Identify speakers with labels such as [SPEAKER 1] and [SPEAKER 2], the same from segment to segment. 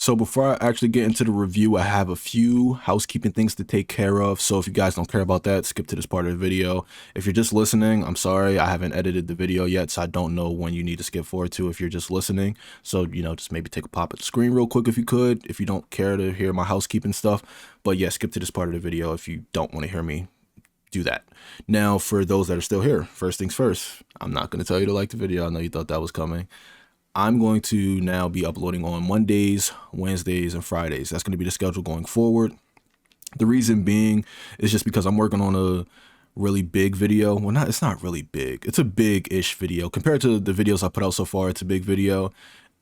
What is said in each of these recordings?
[SPEAKER 1] So before I actually get into the review, I have a few housekeeping things to take care of. So if you guys don't care about that, skip to this part of the video. If you're just listening, I'm sorry, I haven't edited the video yet, so I don't know when you need to skip forward to if you're just listening. So, just maybe take a pop at the screen real quick if you could, if you don't care to hear my housekeeping stuff. But yeah, skip to this part of the video if you don't want to hear me do that. Now, for those that are still here, first things first, I'm not going to tell you to like the video. I know you thought that was coming. I'm going to now be uploading on Mondays, Wednesdays, and Fridays. That's going to be the schedule going forward. The reason being is just because I'm working on a really big video. Well, it's not really big. It's a big-ish video. Compared to the videos I put out so far, it's a big video.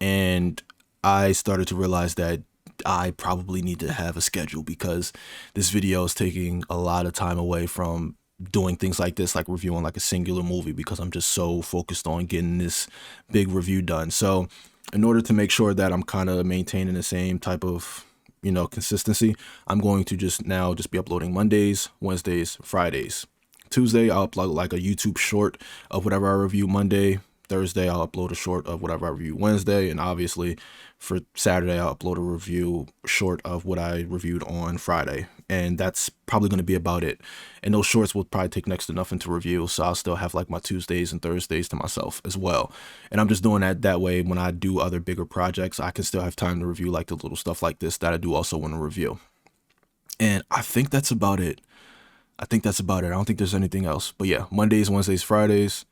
[SPEAKER 1] And I started to realize that I probably need to have a schedule because this video is taking a lot of time away from doing things like this, like reviewing like a singular movie, because I'm just so focused on getting this big review done. So in order to make sure that I'm kind of maintaining the same type of consistency, I'm going to just be uploading Mondays, Wednesdays, Fridays. Tuesday I'll upload like a YouTube short of whatever I review Monday. Thursday I'll upload a short of whatever I review Wednesday, and obviously for Saturday I'll upload a review short of what I reviewed on Friday. And that's probably going to be about it. And those shorts will probably take next to nothing to review, so I'll still have like my Tuesdays and Thursdays to myself as well. And I'm just doing that way when I do other bigger projects, I can still have time to review like the little stuff like this that I do also want to review. And I think that's about it. I don't think there's anything else. But yeah, Mondays, Wednesdays, Fridays,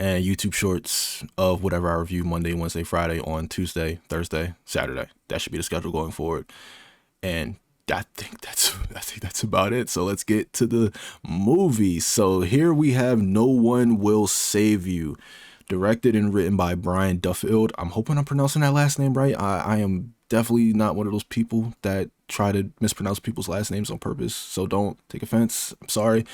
[SPEAKER 1] and YouTube shorts of whatever I review Monday, Wednesday, Friday on Tuesday, Thursday, Saturday. That should be the schedule going forward. And I think that's about it. So let's get to the movie. So here we have No One Will Save You, directed and written by Brian Duffield. I'm hoping I'm pronouncing that last name right. I am definitely not one of those people that try to mispronounce people's last names on purpose, so don't take offense. I'm sorry.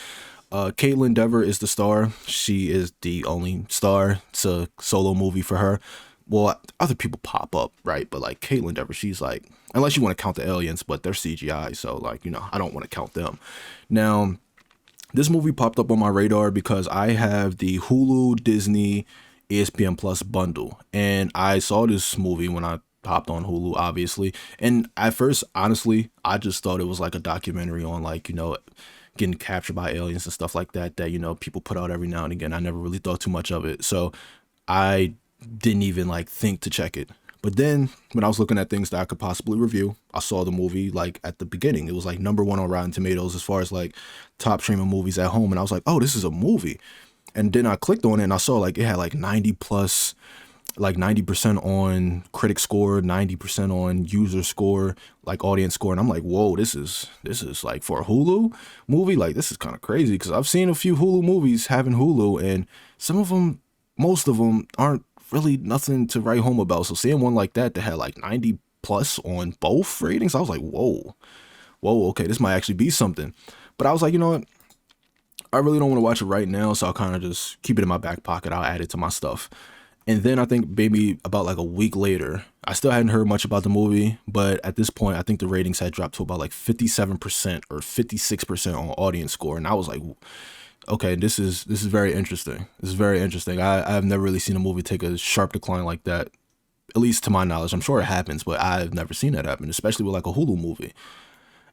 [SPEAKER 1] Kaitlyn Dever is the star. She is the only star. It's a solo movie for her. Well, other people pop up, right? But like Kaitlyn Dever, she's like, unless you want to count the aliens, but they're CGI, so like, I don't want to count them. Now, this movie popped up on my radar because I have the Hulu, Disney, ESPN Plus bundle, and I saw this movie when I hopped on Hulu, obviously. And at first, honestly, I just thought it was like a documentary on like, getting captured by aliens and stuff like that people put out every now and again. I never really thought too much of it, so I didn't even like think to check it. But then when I was looking at things that I could possibly review, I saw the movie like at the beginning. It was like #1 on Rotten Tomatoes as far as like top streaming movies at home, and I was like, oh, this is a movie. And then I clicked on it and I saw like it had like 90 plus, like 90% on critic score, 90% on user score, like audience score. And I'm like, whoa, this is like for a Hulu movie, like this is kind of crazy, because I've seen a few Hulu movies having Hulu, and some of them, most of them aren't really nothing to write home about. So seeing one like that had like 90 plus on both ratings, I was like, whoa, okay, this might actually be something. But I was like, you know what? I really don't want to watch it right now, so I'll kind of just keep it in my back pocket. I'll add it to my stuff. And then I think maybe about like a week later, I still hadn't heard much about the movie, but at this point, I think the ratings had dropped to about like 57% or 56% on audience score. And I was like, okay, this is very interesting. This is very interesting. I've never really seen a movie take a sharp decline like that, at least to my knowledge. I'm sure it happens, but I've never seen that happen, especially with like a Hulu movie.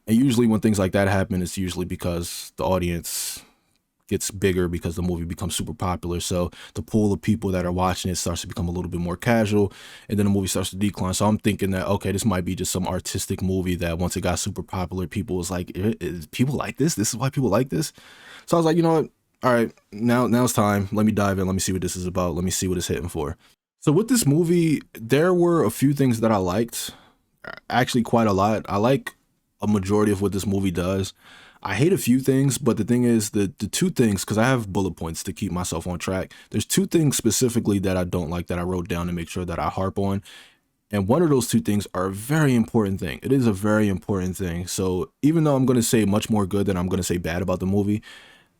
[SPEAKER 1] And usually when things like that happen, it's usually because the audience gets bigger because the movie becomes super popular. So the pool of people that are watching it starts to become a little bit more casual, and then the movie starts to decline. So I'm thinking that, okay, this might be just some artistic movie that once it got super popular, people was like, people like this? This is why people like this? So I was like, you know what? All right, now it's time. Let me dive in. Let me see what this is about. Let me see what it's hitting for. So with this movie, there were a few things that I liked, actually quite a lot. I like a majority of what this movie does. I hate a few things, but the thing is, the two things, because I have bullet points to keep myself on track, there's two things specifically that I don't like that I wrote down to make sure that I harp on. And one of those two things are a very important thing. It is a very important thing. So even though I'm going to say much more good than I'm going to say bad about the movie,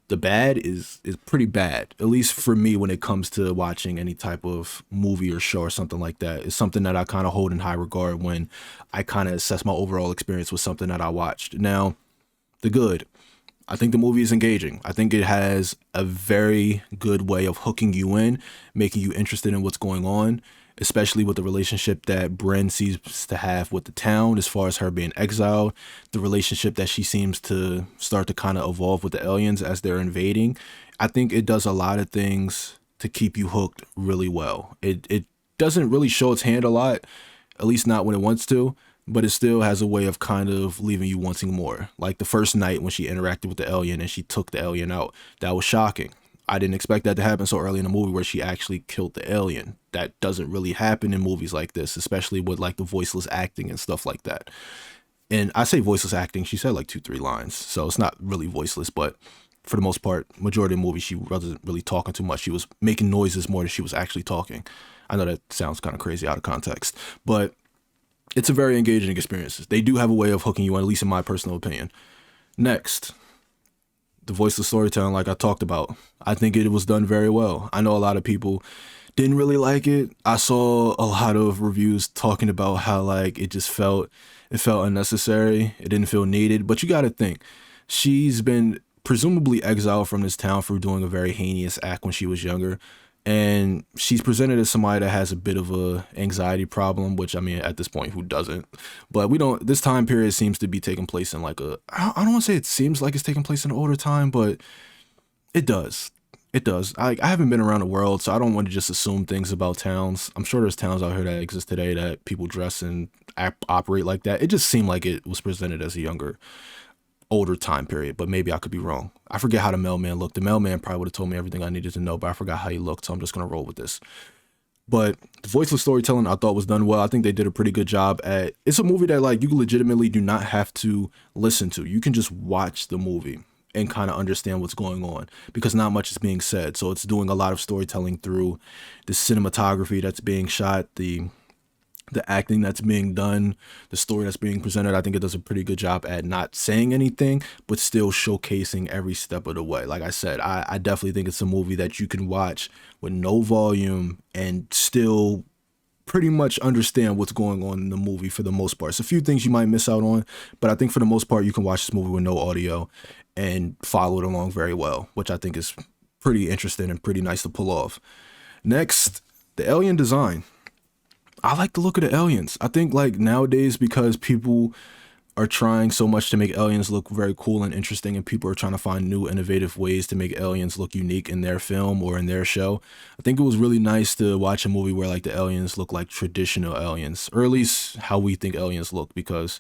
[SPEAKER 1] the bad is pretty bad, at least for me when it comes to watching any type of movie or show or something like that. It's something that I kind of hold in high regard when I kind of assess my overall experience with something that I watched. Now, the good, I think the movie is engaging. I think it has a very good way of hooking you in, making you interested in what's going on. especially with the relationship that Bryn seems to have with the town, as far as her being exiled, the relationship that she seems to start to kind of evolve with the aliens as they're invading. I think it does a lot of things to keep you hooked really well. It doesn't really show its hand a lot, at least not when it wants to, but it still has a way of kind of leaving you wanting more. Like the first night when she interacted with the alien and she took the alien out, that was shocking. I didn't expect that to happen so early in the movie where she actually killed the alien. That doesn't really happen in movies like this, especially with like the voiceless acting and stuff like that. And I say voiceless acting, she said like 2, 3 lines, so it's not really voiceless, but for the most part, majority of the movie, she wasn't really talking too much. She was making noises more than she was actually talking. I know that sounds kind of crazy out of context, but it's a very engaging experience. They do have a way of hooking you in, at least in my personal opinion. Next, the voiceless storytelling, like I talked about. I think it was done very well. I know a lot of people didn't really like it. I saw a lot of reviews talking about how like it felt unnecessary. It didn't feel needed. But you got to think, she's been presumably exiled from this town for doing a very heinous act when she was younger. And she's presented as somebody that has a bit of a anxiety problem, which I mean, at this point, who doesn't? But we don't, this time period seems to be taking place in like I don't want to say it seems like it's taking place in an older time, but it does. It does. I haven't been around the world, so I don't want to just assume things about towns. I'm sure there's towns out here that exist today that people dress and operate like that. It just seemed like it was presented as a older time period, but maybe I could be wrong. I forget how the mailman looked. The mailman probably would have told me everything I needed to know, but I forgot how he looked, so I'm just going to roll with this. But the voiceless storytelling I thought was done well. I think they did a pretty good job at, it's a movie that like you legitimately do not have to listen to. You can just watch the movie and kind of understand what's going on because not much is being said. So it's doing a lot of storytelling through the cinematography that's being shot, the acting that's being done, the story that's being presented. I think it does a pretty good job at not saying anything, but still showcasing every step of the way. Like I said, I definitely think it's a movie that you can watch with no volume and still pretty much understand what's going on in the movie for the most part. It's a few things you might miss out on, but I think for the most part, you can watch this movie with no audio and follow it along very well, which I think is pretty interesting and pretty nice to pull off. Next, the alien design. I like the look of the aliens. I think like nowadays, because people are trying so much to make aliens look very cool and interesting, and people are trying to find new innovative ways to make aliens look unique in their film or in their show, I think it was really nice to watch a movie where like the aliens look like traditional aliens, or at least how we think aliens look, because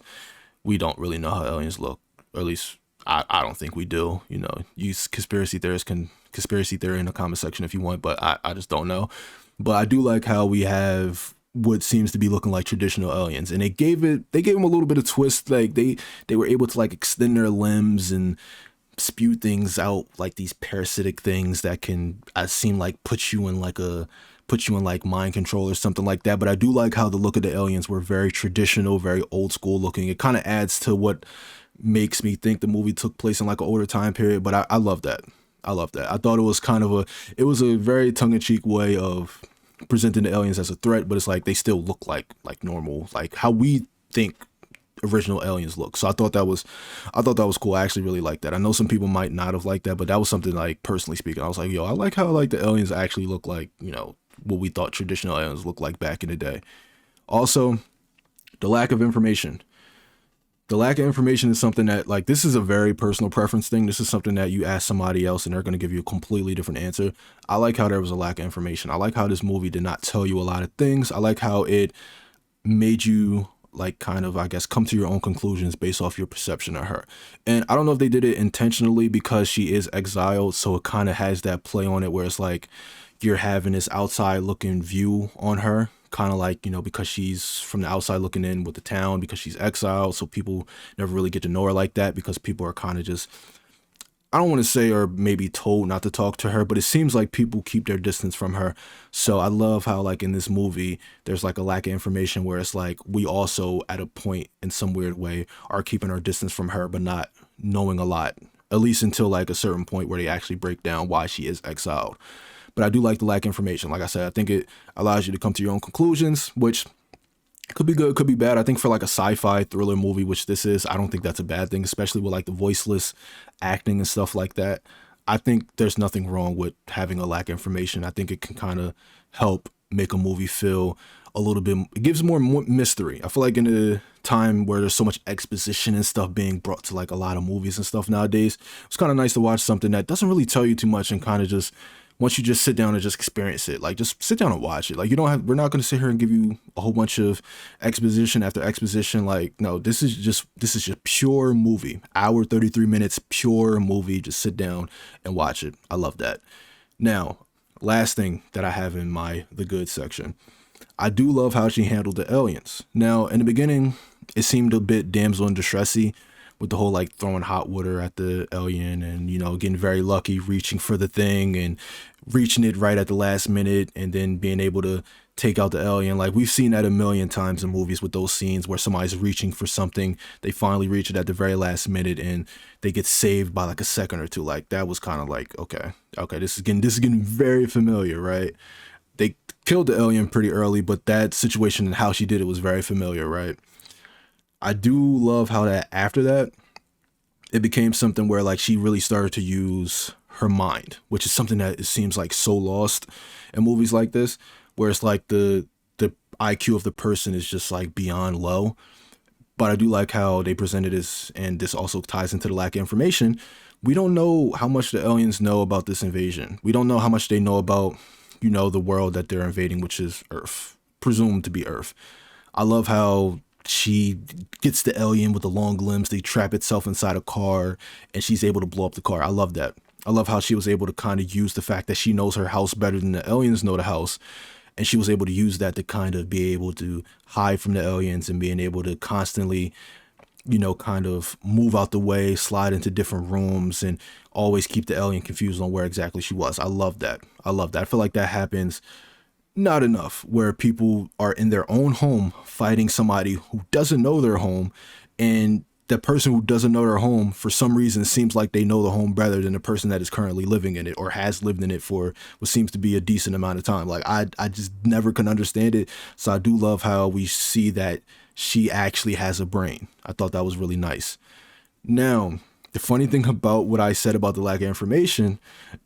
[SPEAKER 1] we don't really know how aliens look, or at least I don't think we do. You know, use conspiracy theorists can conspiracy theory in the comment section if you want, but I just don't know. But I do like how we have what seems to be looking like traditional aliens, and they gave them a little bit of twist. Like they were able to like extend their limbs and spew things out, like these parasitic things that can seem like put you in like mind control or something like that. But I do like how the look of the aliens were very traditional, very old school looking. It kind of adds to what makes me think the movie took place in like an older time period. But I love that. I thought it was kind of a very tongue-in-cheek way of presenting the aliens as a threat, but it's like they still look like normal, like how we think original aliens look. So I thought that was cool. I actually really liked that. I know some people might not have liked that, but that was something like personally speaking, I was like, yo, I like how like the aliens actually look like, you know, what we thought traditional aliens looked like back in the day. Also, the lack of information. The lack of information is something that, like, this is a very personal preference thing. This is something that you ask somebody else and they're going to give you a completely different answer. I like how there was a lack of information. I like how this movie did not tell you a lot of things. I like how it made you, like, kind of, I guess, come to your own conclusions based off your perception of her. And I don't know if they did it intentionally because she is exiled, so it kind of has that play on it where it's like you're having this outside looking view on her. Kind of like, you know, because she's from the outside looking in with the town, because she's exiled, so people never really get to know her like that, because people are kind of just, I don't want to say, or maybe told not to talk to her, but it seems like people keep their distance from her. So I love how, like, in this movie, there's like a lack of information where it's like we also at a point in some weird way are keeping our distance from her, but not knowing a lot, at least until like a certain point where they actually break down why she is exiled. But I do like the lack of information. Like I said, I think it allows you to come to your own conclusions, which could be good, could be bad. I think for like a sci-fi thriller movie, which this is, I don't think that's a bad thing, especially with like the voiceless acting and stuff like that. I think there's nothing wrong with having a lack of information. I think it can kind of help make a movie feel a little bit, it gives more mystery. I feel like in a time where there's so much exposition and stuff being brought to like a lot of movies and stuff nowadays, it's kind of nice to watch something that doesn't really tell you too much and kind of just, once you just sit down and just experience it, like just sit down and watch it. Like you don't have, we're not going to sit here and give you a whole bunch of exposition after exposition. Like, no, this is just pure movie, hour, 33 minutes, pure movie. Just sit down and watch it. I love that. Now, last thing that I have in my the good section, I do love how she handled the aliens. Now, in the beginning, it seemed a bit damsel in distressy with the whole like throwing hot water at the alien and, you know, getting very lucky, reaching for the thing and reaching it right at the last minute and then being able to take out the alien. Like we've seen that a million times in movies with those scenes where somebody's reaching for something, they finally reach it at the very last minute and they get saved by like a second or two. Like that was kind of like, okay, this is getting very familiar, right? They killed the alien pretty early, but that situation and how she did it was very familiar, right? I do love how that after that, it became something where like she really started to use her mind, which is something that it seems like so lost in movies like this, where it's like the IQ of the person is just like beyond low. But I do like how they presented this, and this also ties into the lack of information. We don't know how much the aliens know about this invasion. We don't know how much they know about, you know, the world that they're invading, which is Earth, presumed to be Earth. I love how she gets the alien with the long limbs, they trap itself inside a car, and she's able to blow up the car. I love that. I love how she was able to kind of use the fact that she knows her house better than the aliens know the house. And she was able to use that to kind of be able to hide from the aliens and being able to constantly, you know, kind of move out the way, slide into different rooms and always keep the alien confused on where exactly she was. I love that. I feel like that happens not enough, where people are in their own home fighting somebody who doesn't know their home, and the person who doesn't know their home for some reason seems like they know the home better than the person that is currently living in it or has lived in it for what seems to be a decent amount of time. Like I just never can understand it. So I do love how we see that she actually has a brain. I thought that was really nice. Now, the funny thing about what I said about the lack of information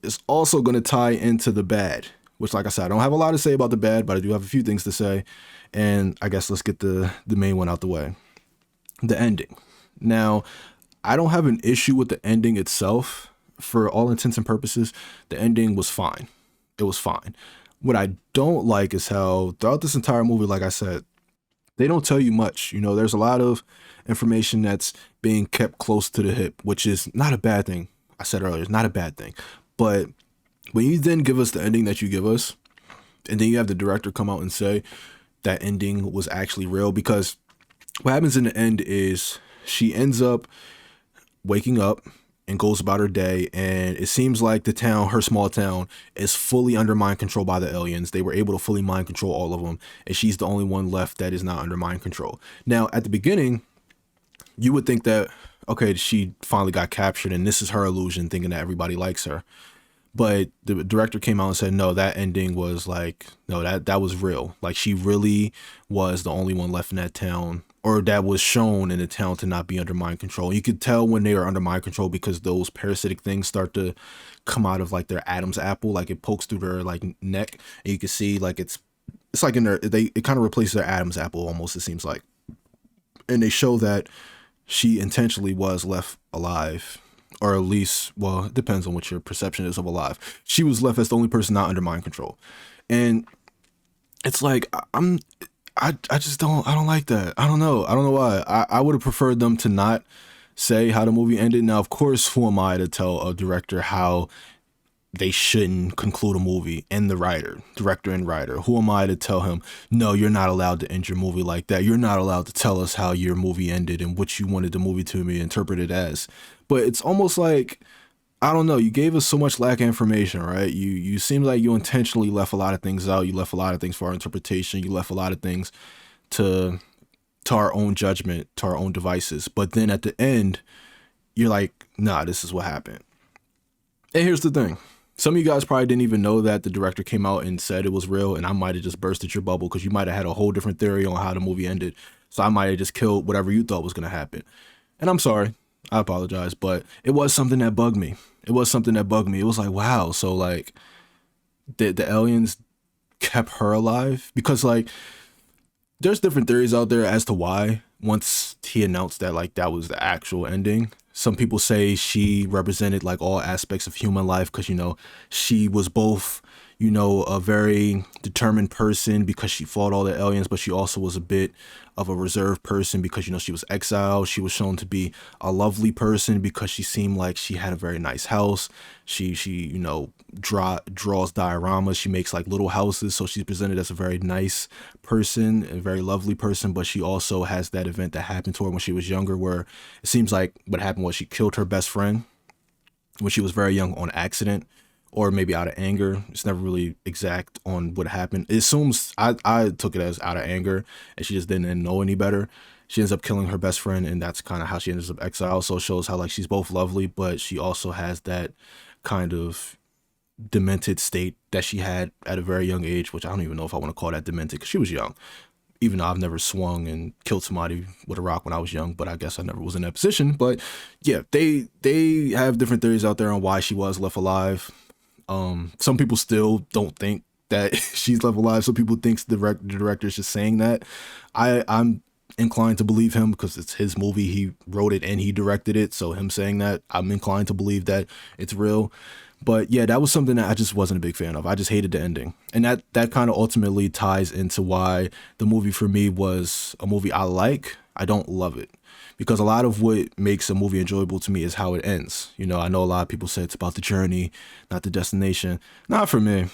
[SPEAKER 1] is also going to tie into the bad, which, like I said, I don't have a lot to say about the bad, but I do have a few things to say. And I guess let's get the main one out the way. The ending. Now, I don't have an issue with the ending itself. For all intents and purposes, the ending was fine. It was fine. What I don't like is how throughout this entire movie, like I said, they don't tell you much. You know, there's a lot of information that's being kept close to the hip, which is not a bad thing. I said earlier, it's not a bad thing. But when you then give us the ending that you give us, and then you have the director come out and say that ending was actually real, because what happens in the end is she ends up waking up and goes about her day, and it seems like the town, her small town, is fully under mind control by the aliens. They were able to fully mind control all of them, and she's the only one left that is not under mind control. Now, at the beginning, you would think that, okay, she finally got captured, and this is her illusion, thinking that everybody likes her. But the director came out and said, no, that ending was like, no, that was real. Like, she really was the only one left in that town, or that was shown in the town to not be under mind control. You could tell when they are under mind control because those parasitic things start to come out of like their Adam's apple, like it pokes through their like neck, and you can see like it's like in their, it kind of replaces their Adam's apple almost, it seems like. And they show that she intentionally was left alive. Or at least, well, it depends on what your perception is of alive. She was left as the only person not under mind control. And it's like, I don't like that. I don't know why. I would have preferred them to not say how the movie ended. Now, of course, who am I to tell a director how they shouldn't conclude a movie, and the director and writer? Who am I to tell him, no, you're not allowed to end your movie like that. You're not allowed to tell us how your movie ended and what you wanted the movie to be interpreted as. But it's almost like, I don't know, you gave us so much lack of information, right? You seem like you intentionally left a lot of things out. You left a lot of things for our interpretation. You left a lot of things to our own judgment, to our own devices. But then at the end, you're like, nah, this is what happened. And here's the thing. Some of you guys probably didn't even know that the director came out and said it was real, and I might have just bursted your bubble because you might have had a whole different theory on how the movie ended. So I might have just killed whatever you thought was going to happen. And I'm sorry. I apologize, but it was something that bugged me. It was like, wow. So like the aliens kept her alive, because like there's different theories out there as to why once he announced that like that was the actual ending. Some people say she represented like all aspects of human life, because she was both a very determined person because she fought all the aliens, but she also was a bit of a reserved person because she was exiled. She was shown to be a lovely person because she seemed like she had a very nice house. She draws dioramas. She makes like little houses, so she's presented as a very nice person, a very lovely person. But she also has that event that happened to her when she was younger, where it seems like what happened was she killed her best friend when she was very young on accident, or maybe out of anger. It's never really exact on what happened. It assumes, I took it as out of anger, and she just didn't know any better. She ends up killing her best friend, and that's kind of how she ends up exiled. So it shows how like she's both lovely, but she also has that kind of demented state that she had at a very young age, which I don't even know if I want to call that demented, because she was young. Even though I've never swung and killed somebody with a rock when I was young, but I guess I never was in that position. But yeah, they have different theories out there on why she was left alive. Some people still don't think that she's left alive. Some people think the director is just saying that. I'm inclined to believe him because it's his movie. He wrote it and he directed it. So him saying that, I'm inclined to believe that it's real. But yeah, that was something that I just wasn't a big fan of. I just hated the ending. And that kind of ultimately ties into why the movie for me was a movie I like. I don't love it. Because a lot of what makes a movie enjoyable to me is how it ends. I know a lot of people say it's about the journey, not the destination. Not for me.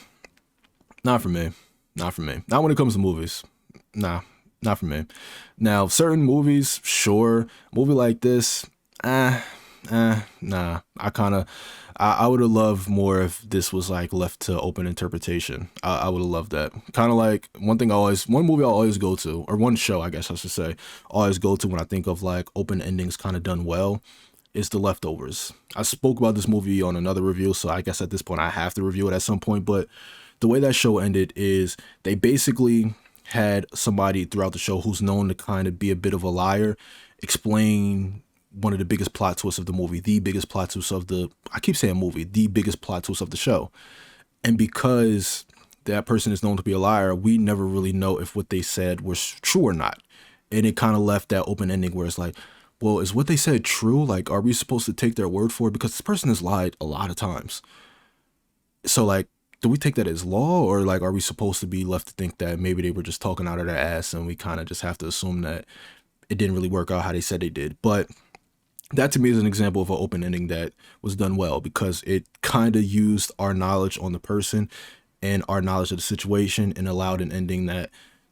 [SPEAKER 1] Not for me. Not for me. Not when it comes to movies. Nah, not for me. Now, certain movies, sure. A movie like this, nah. I would have loved more if this was like left to open interpretation. I would have loved that. Kind of like one movie I'll always go to, or one show, I guess I should say, always go to when I think of like open endings kind of done well, is The Leftovers. I spoke about this movie on another review, so I guess at this point I have to review it at some point. But the way that show ended is they basically had somebody throughout the show who's known to kind of be a bit of a liar explain one of the biggest plot twists of the movie, the biggest plot twist of the biggest plot twist of the show. And because that person is known to be a liar, we never really know if what they said was true or not. And it kind of left that open ending where it's like, well, is what they said true? Like, are we supposed to take their word for it? Because this person has lied a lot of times. So like, do we take that as law, or like, are we supposed to be left to think that maybe they were just talking out of their ass and we kind of just have to assume that it didn't really work out how they said they did? But that to me is an example of an open ending that was done well, because it kind of used our knowledge on the person and our knowledge of the situation and allowed an ending that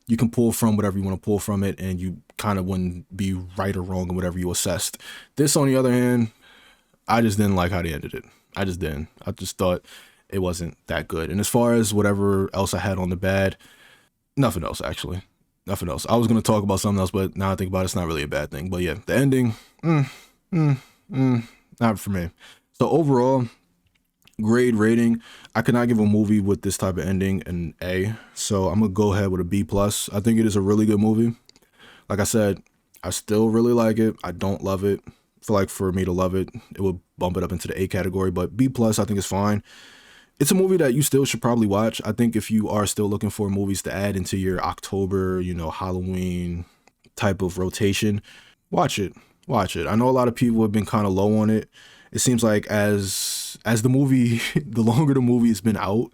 [SPEAKER 1] you can pull from whatever you want to pull from it, and you kind of wouldn't be right or wrong in whatever you assessed. This, on the other hand, I just didn't like how they ended it. I just didn't. I just thought it wasn't that good. And as far as whatever else I had on the bad, nothing else, actually. Nothing else. I was going to talk about something else, but now I think about it, it's not really a bad thing. But yeah, the ending, not for me. So overall, grade rating, I could not give a movie with this type of ending an A. So I'm gonna go ahead with a B plus. I think it is a really good movie. Like I said, I still really like it. I don't love it. I feel like for me to love it, it would bump it up into the A category. But B plus, I think is fine. It's a movie that you still should probably watch. I think if you are still looking for movies to add into your October, Halloween type of rotation, watch it. Watch it. I know a lot of people have been kind of low on it. It seems like as the movie, the longer the movie has been out,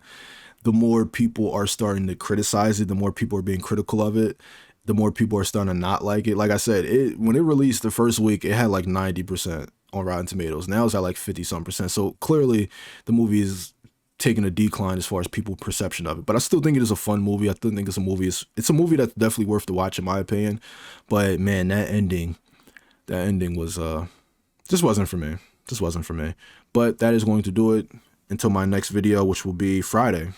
[SPEAKER 1] the more people are starting to criticize it, the more people are being critical of it, the more people are starting to not like it. Like I said, when it released the first week, it had like 90% on Rotten Tomatoes. Now it's at like 50-some%. So clearly the movie is taking a decline as far as people's perception of it. But I still think it is a fun movie. I still think it's a movie that's definitely worth the watch in my opinion. But man, that ending was just wasn't for me. Just wasn't for me. But that is going to do it until my next video, which will be Friday.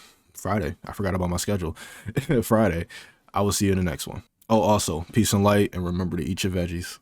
[SPEAKER 1] I forgot about my schedule. Friday. I will see you in the next one. Oh, also, peace and light, and remember to eat your veggies.